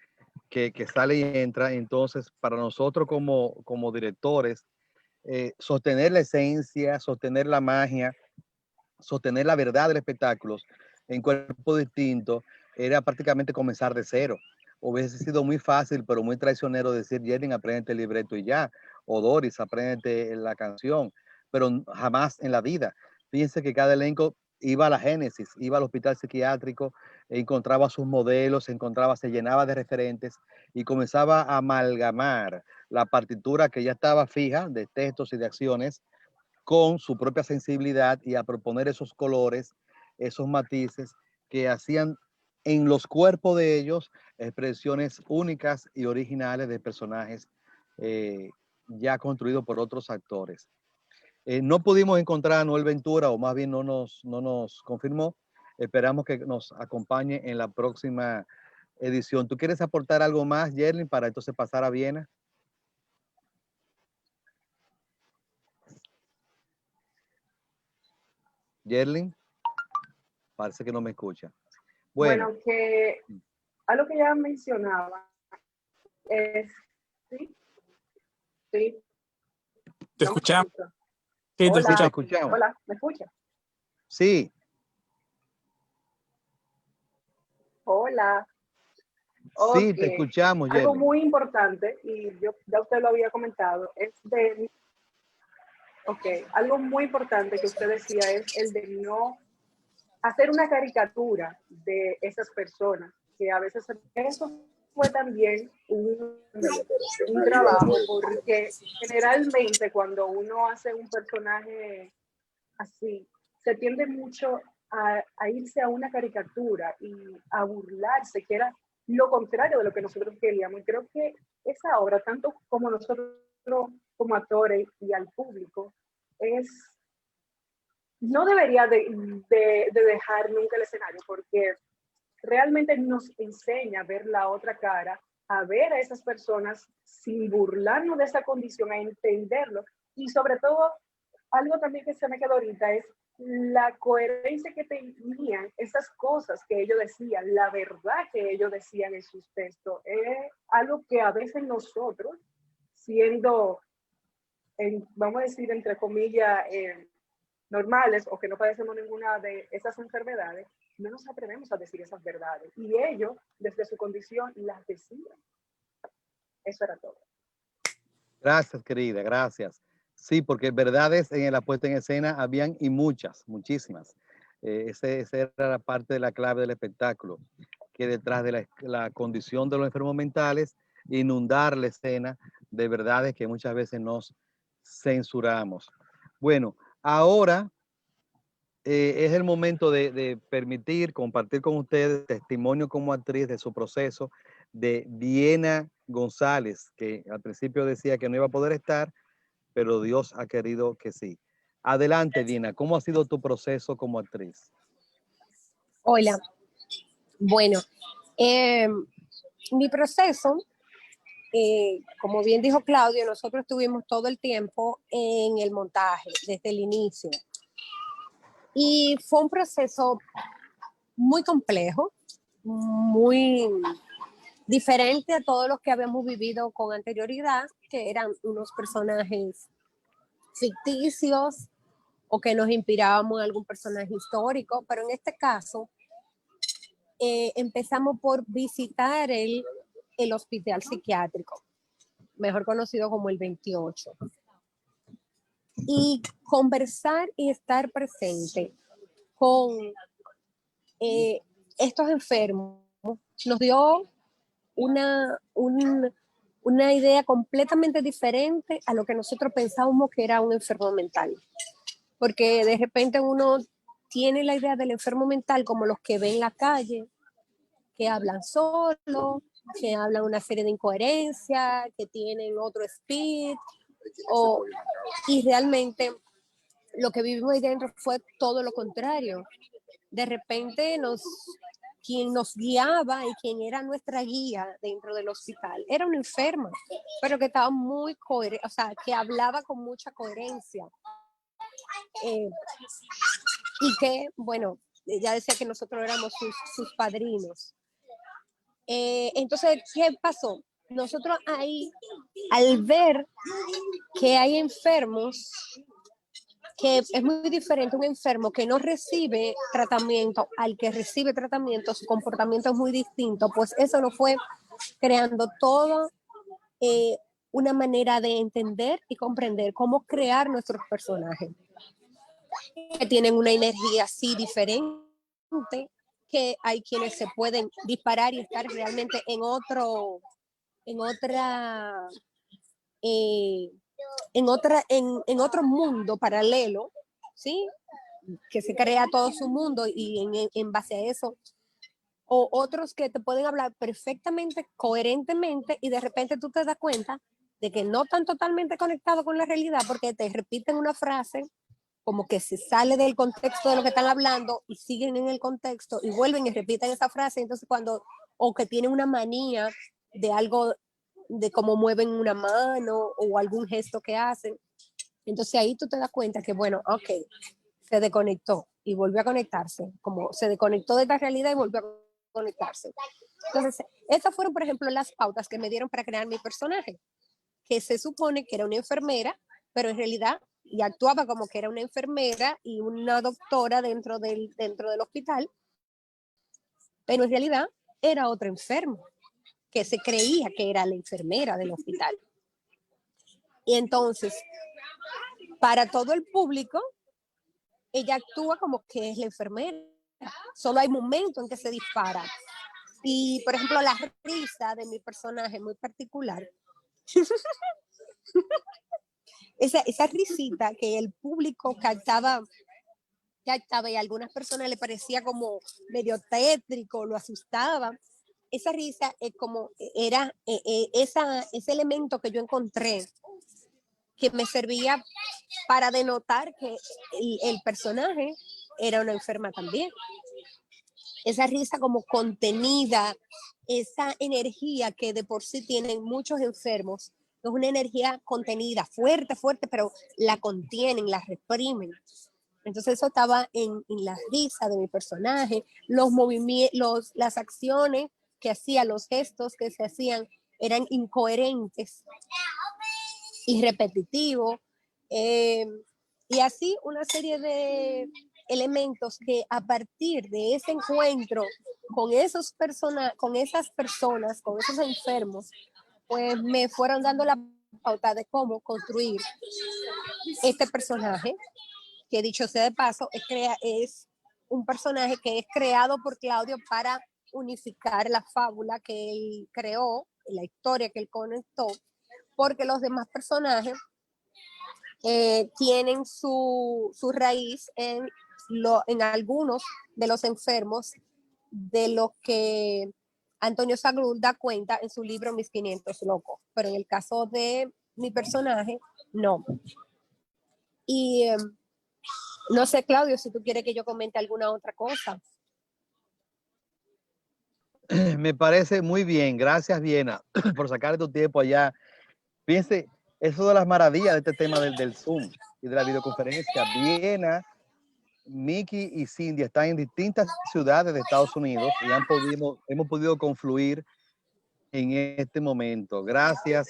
[SPEAKER 1] que sale y entra. Entonces, para nosotros como directores, sostener la esencia, sostener la magia, sostener la verdad del espectáculo en cuerpo distinto, era prácticamente comenzar de cero. Hubiese sido muy fácil, pero muy traicionero decir, Yerlin, aprende el libreto y ya, o Doris, aprende la canción, pero jamás en la vida. Fíjense que cada elenco iba a la Génesis, iba al hospital psiquiátrico, encontraba sus modelos, se llenaba de referentes y comenzaba a amalgamar la partitura que ya estaba fija de textos y de acciones con su propia sensibilidad y a proponer esos colores, esos matices que hacían en los cuerpos de ellos expresiones únicas y originales de personajes ya construidos por otros actores. No pudimos encontrar a Noel Ventura, o más bien no nos confirmó. Esperamos que nos acompañe en la próxima edición. ¿Tú quieres aportar algo más, Yerlin, para entonces pasar a Viena? Yerlin, parece que no me escucha. Bueno,
[SPEAKER 6] Bueno, que algo que ya mencionaba es, sí, sí,
[SPEAKER 3] Te
[SPEAKER 6] no me
[SPEAKER 3] escuchamos.
[SPEAKER 6] escucho.
[SPEAKER 3] Sí, te
[SPEAKER 1] sí, te
[SPEAKER 6] Hola,
[SPEAKER 1] escuchamos.
[SPEAKER 6] hola, ¿me escucha?
[SPEAKER 1] Sí,
[SPEAKER 6] Hola.
[SPEAKER 1] sí,
[SPEAKER 6] Ok,
[SPEAKER 1] te escuchamos,
[SPEAKER 6] algo
[SPEAKER 1] Yerlin.
[SPEAKER 6] muy importante, y ya usted lo había comentado, algo muy importante que usted decía es el de no hacer una caricatura de esas personas, que a veces eso fue también un trabajo, porque generalmente cuando uno hace un personaje así, se tiende mucho a irse a una caricatura y a burlarse, que era lo contrario de lo que nosotros queríamos. Y creo que esa obra, tanto como nosotros como actores y al público, no debería de dejar nunca el escenario, porque realmente nos enseña a ver la otra cara, a ver a esas personas sin burlarnos de esa condición, a entenderlo. Y sobre todo, algo también que se me quedó ahorita es la coherencia que tenían esas cosas que ellos decían, la verdad que ellos decían en sus textos. Es algo que a veces nosotros, siendo, vamos a decir, entre comillas, normales o que no padecemos ninguna de esas enfermedades, no nos atrevemos a decir esas verdades. Y ellos, desde su condición, las decían. Eso era todo.
[SPEAKER 1] Gracias, querida, gracias. Sí, porque verdades en la puesta en escena habían y muchísimas. Esa era la parte de la clave del espectáculo, que detrás de la condición de los enfermos mentales, inundar la escena de verdades que muchas veces nos censuramos. Bueno, ahora es el momento de permitir compartir con ustedes testimonio como actriz de su proceso de Viena González, que al principio decía que no iba a poder estar, pero Dios ha querido que sí. Adelante, Viena, ¿cómo ha sido tu proceso como actriz?
[SPEAKER 7] Hola, bueno, mi proceso, como bien dijo Claudio, nosotros estuvimos todo el tiempo en el montaje, desde el inicio. Y fue un proceso muy complejo, muy diferente a todos los que habíamos vivido con anterioridad, que eran unos personajes ficticios o que nos inspirábamos en algún personaje histórico, pero en este caso empezamos por visitar el hospital psiquiátrico, mejor conocido como el 28, y conversar y estar presente con estos enfermos nos dio una idea completamente diferente a lo que nosotros pensábamos que era un enfermo mental. porque de repente uno tiene la idea del enfermo mental como los que ven en la calle, que hablan solo, que hablan una serie de incoherencias, que tienen otro speed, y realmente lo que vivimos ahí dentro fue todo lo contrario. De repente quien nos guiaba y quien era nuestra guía dentro del hospital era una enferma, pero que estaba muy coherente, o sea, que hablaba con mucha coherencia. Y que, bueno, ella decía que nosotros éramos sus padrinos. Entonces, ¿qué pasó? Nosotros ahí, al ver que hay enfermos, que es muy diferente un enfermo que no recibe tratamiento al que recibe tratamiento, su comportamiento es muy distinto, pues eso nos fue creando todo una manera de entender y comprender cómo crear nuestros personajes, que tienen una energía así diferente, que hay quienes se pueden disparar y estar realmente en otro mundo paralelo, ¿sí? Que se crea todo su mundo y en base a eso, o otros que te pueden hablar perfectamente, coherentemente, y de repente tú te das cuenta de que no están totalmente conectados con la realidad porque te repiten una frase como que se sale del contexto de lo que están hablando y siguen en el contexto y vuelven y repiten esa frase. Entonces o que tienen una manía de algo, de cómo mueven una mano o algún gesto que hacen. Entonces ahí tú te das cuenta que, bueno, ok, se desconectó y volvió a conectarse, como se desconectó de esta realidad y volvió a conectarse. Entonces, estas fueron, por ejemplo, las pautas que me dieron para crear mi personaje, que se supone que era una enfermera, pero en realidad y actuaba como que era una enfermera y una doctora dentro del hospital, pero en realidad era otro enfermo, que se creía que era la enfermera del hospital. Y entonces, para todo el público, ella actúa como que es la enfermera. Solo hay momentos en que se dispara. Y, por ejemplo, la risa de mi personaje muy particular, esa risita que el público captaba y a algunas personas le parecía como medio tétrico, lo asustaba. Esa risa es como era ese elemento que yo encontré que me servía para denotar que el personaje era una enferma también. Esa risa como contenida, esa energía que de por sí tienen muchos enfermos, es una energía contenida, fuerte, pero la contienen, la reprimen. Entonces eso estaba en la risa de mi personaje, los movimientos, las acciones que hacía, los gestos que se hacían eran incoherentes y repetitivos. Y así una serie de elementos que a partir de ese encuentro con esas personas, con esos enfermos, pues me fueron dando la pauta de cómo construir este personaje, que dicho sea de paso, es un personaje que es creado por Claudio para unificar la fábula que él creó, la historia que él conectó, porque los demás personajes tienen su raíz en algunos de los enfermos de los que Antonio Sagrud da cuenta en su libro Mis 500 locos, pero en el caso de mi personaje, no. Y no sé, Claudio, si tú quieres que yo comente alguna otra cosa.
[SPEAKER 1] Me parece muy bien. Gracias, Viena, por sacar tu tiempo allá. Fíjense, eso de las maravillas de este tema del Zoom y de la videoconferencia. Viena, Miki y Cindy están en distintas ciudades de Estados Unidos y hemos podido confluir en este momento. Gracias,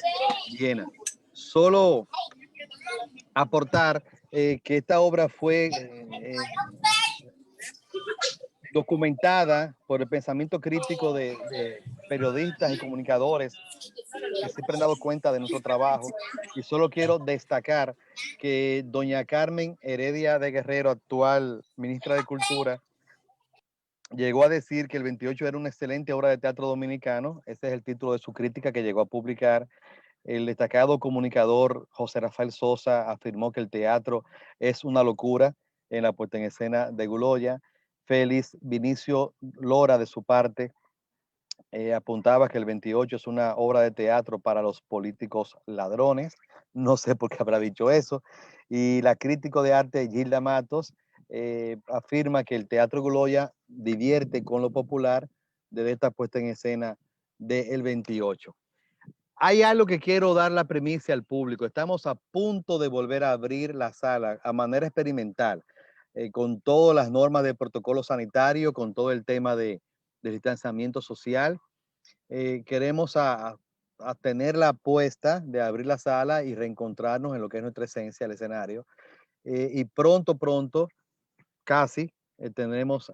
[SPEAKER 1] Viena. Solo aportar que esta obra fue documentada por el pensamiento crítico de periodistas y comunicadores que siempre han dado cuenta de nuestro trabajo, y solo quiero destacar que doña Carmen Heredia de Guerrero, actual ministra de Cultura, llegó a decir que el 28 era una excelente obra de teatro dominicano. Ese es el título de su crítica que llegó a publicar El destacado comunicador José Rafael Sosa afirmó que el teatro es una locura en la puesta en escena de Guloya. Félix Vinicio Lora, de su parte, apuntaba que el 28 es una obra de teatro para los políticos ladrones. No sé por qué habrá dicho eso. Y la crítico de arte Gilda Matos afirma que el Teatro Guloya divierte con lo popular desde esta puesta en escena del 28. Hay algo que quiero dar la primicia al público. Estamos a punto de volver a abrir la sala a manera experimental, con todas las normas de protocolo sanitario, con todo el tema de distanciamiento social. Queremos a tener la apuesta de abrir la sala y reencontrarnos en lo que es nuestra esencia, el escenario. Y pronto, casi,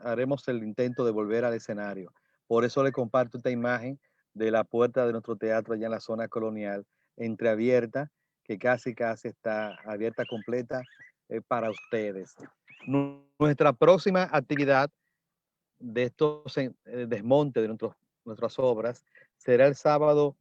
[SPEAKER 1] haremos el intento de volver al escenario. Por eso le comparto esta imagen de la puerta de nuestro teatro allá en la zona colonial, entreabierta, que casi está abierta completa para ustedes. Nuestra próxima actividad de estos desmontes de nuestras obras será el sábado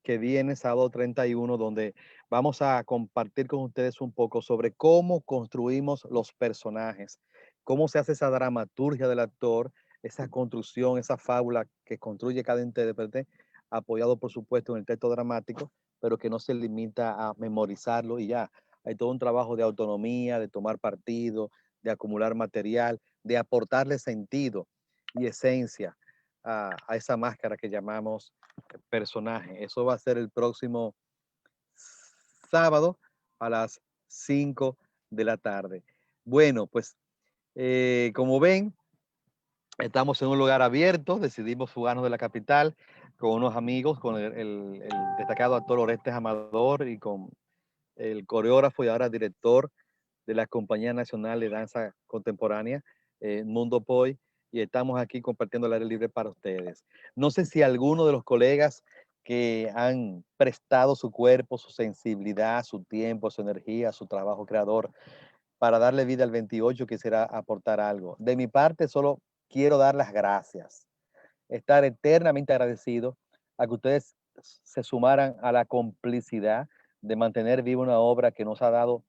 [SPEAKER 1] que viene, sábado 31, donde vamos a compartir con ustedes un poco sobre cómo construimos los personajes, cómo se hace esa dramaturgia del actor, esa construcción, esa fábula que construye cada intérprete, apoyado por supuesto en el texto dramático, pero que no se limita a memorizarlo y ya. Hay todo un trabajo de autonomía, de tomar partido, de acumular material, de aportarle sentido y esencia a esa máscara que llamamos personaje. Eso va a ser el próximo sábado a las 5 de la tarde. Bueno, pues como ven, estamos en un lugar abierto, decidimos fugarnos de la capital con unos amigos, con el destacado actor Orestes Amador y con el coreógrafo y ahora director de la Compañía Nacional de Danza Contemporánea, Mundo Poi, y estamos aquí compartiendo el aire libre para ustedes. No sé si alguno de los colegas que han prestado su cuerpo, su sensibilidad, su tiempo, su energía, su trabajo creador para darle vida al 28 quisiera aportar algo. De mi parte, solo quiero dar las gracias, estar eternamente agradecido a que ustedes se sumaran a la complicidad de mantener viva una obra que nos ha dado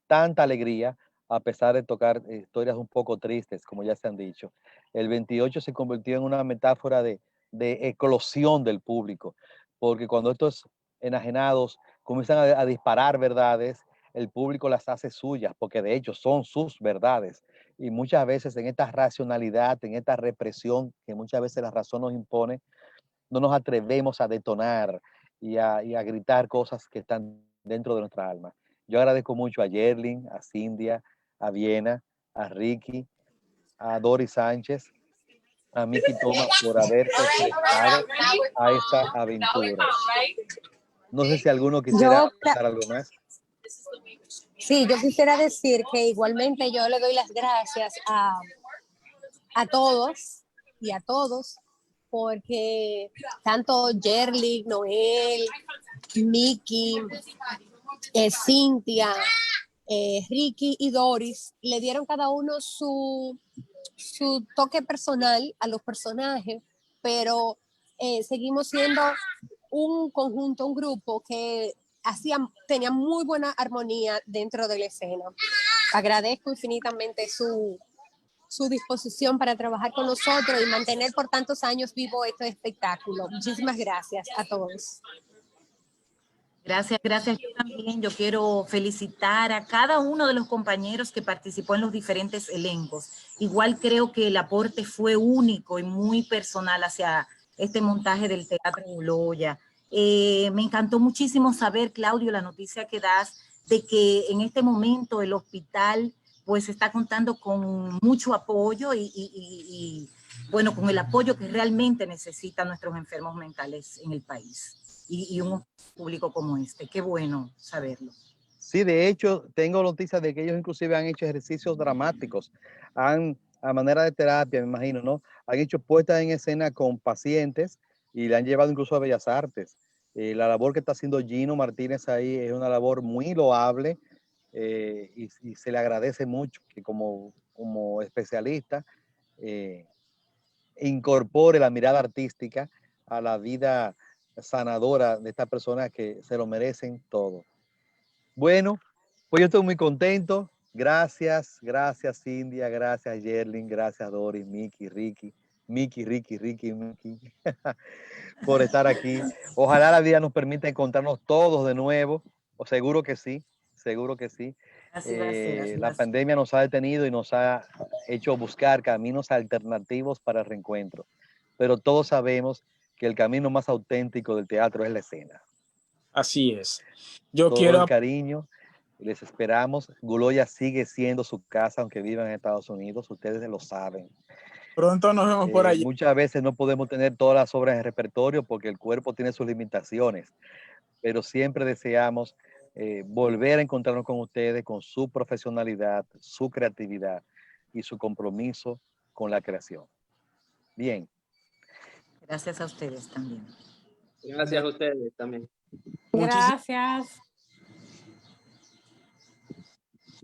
[SPEAKER 1] tanta alegría, a pesar de tocar historias un poco tristes, como ya se han dicho. El 28 se convirtió en una metáfora de eclosión del público, porque cuando estos enajenados comienzan a disparar verdades, el público las hace suyas, porque de hecho son sus verdades. Y muchas veces en esta racionalidad, en esta represión que muchas veces la razón nos impone, no nos atrevemos a detonar y a gritar cosas que están dentro de nuestra alma. Yo agradezco mucho a Yerlin, a Cindia, a Viena, a Ricky, a Doris Sánchez, a Miki Thomas por haberse prestado a esta aventura. No sé si alguno quisiera comentar algo más.
[SPEAKER 7] Sí, yo quisiera decir que igualmente yo le doy las gracias a todos y a todos, porque tanto Yerli, Noel, Miki, Cintia, Ricky y Doris le dieron cada uno su toque personal a los personajes, pero seguimos siendo un conjunto, un grupo que tenía muy buena armonía dentro de la escena. Agradezco infinitamente su disposición para trabajar con nosotros y mantener por tantos años vivo este espectáculo. Muchísimas gracias a todos.
[SPEAKER 4] Gracias. Yo también, yo quiero felicitar a cada uno de los compañeros que participó en los diferentes elencos. Igual creo que el aporte fue único y muy personal hacia este montaje del Teatro Guloya. Me encantó muchísimo saber, Claudio, la noticia que das de que en este momento el hospital pues está contando con mucho apoyo y bueno, con el apoyo que realmente necesitan nuestros enfermos mentales en el país. Y un público como este. Qué bueno saberlo.
[SPEAKER 1] Sí, de hecho, tengo noticias de que ellos inclusive han hecho ejercicios dramáticos, a manera de terapia, me imagino, ¿no? Han hecho puestas en escena con pacientes y le han llevado incluso a Bellas Artes. La labor que está haciendo Gino Martínez ahí es una labor muy loable y se le agradece mucho que como especialista incorpore la mirada artística a la vida sanadora de estas personas que se lo merecen todo. Bueno, pues yo estoy muy contento. Gracias, gracias Cindia, gracias Yerlin, gracias Doris, Miki, Ricky, por estar aquí. Ojalá la vida nos permita encontrarnos todos de nuevo, o seguro que sí, seguro que sí.
[SPEAKER 4] Así va a ser, así va
[SPEAKER 1] La
[SPEAKER 4] a ser.
[SPEAKER 1] pandemia nos ha detenido y nos ha hecho buscar caminos alternativos para el reencuentro, pero todos sabemos que el camino más auténtico del teatro es la escena.
[SPEAKER 3] Así es. Yo
[SPEAKER 1] Todo
[SPEAKER 3] quiero
[SPEAKER 1] el cariño, les esperamos. Guloya sigue siendo su casa, aunque vivan en Estados Unidos, ustedes lo saben.
[SPEAKER 3] pronto nos vemos por allí.
[SPEAKER 1] Muchas veces no podemos tener todas las obras en repertorio porque el cuerpo tiene sus limitaciones, pero siempre deseamos volver a encontrarnos con ustedes, con su profesionalidad, su creatividad y su compromiso con la creación. Bien.
[SPEAKER 4] Gracias a ustedes también.
[SPEAKER 5] Gracias a ustedes también.
[SPEAKER 2] Gracias.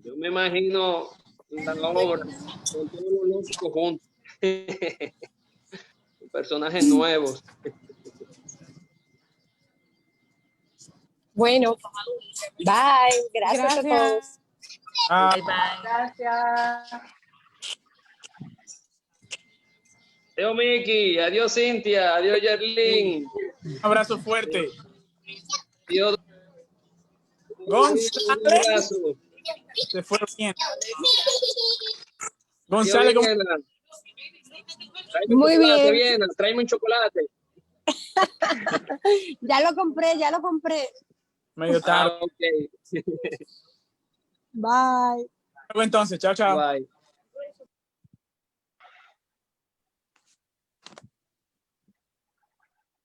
[SPEAKER 5] Yo me imagino la obra con todos los músicos juntos. Personajes nuevos.
[SPEAKER 7] Bueno, bye. Gracias a todos.
[SPEAKER 3] Ah,
[SPEAKER 4] Bye, bye.
[SPEAKER 6] Gracias.
[SPEAKER 5] Adiós, Miki. Adiós, Cintia. Adiós, Yerlin.
[SPEAKER 3] un abrazo fuerte.
[SPEAKER 5] Adiós. Un
[SPEAKER 3] González,
[SPEAKER 5] abrazo.
[SPEAKER 3] se fue bien.
[SPEAKER 5] Adiós,
[SPEAKER 3] González, ¿cómo?
[SPEAKER 5] Viena. Tráeme
[SPEAKER 7] Muy
[SPEAKER 5] chocolate,
[SPEAKER 7] bien.
[SPEAKER 5] Viena. Tráeme un chocolate.
[SPEAKER 7] Ya lo compré, ya lo compré.
[SPEAKER 3] Medio tarde.
[SPEAKER 5] Ah, ok.
[SPEAKER 7] Bye.
[SPEAKER 3] Entonces, chao, chao.
[SPEAKER 5] Bye.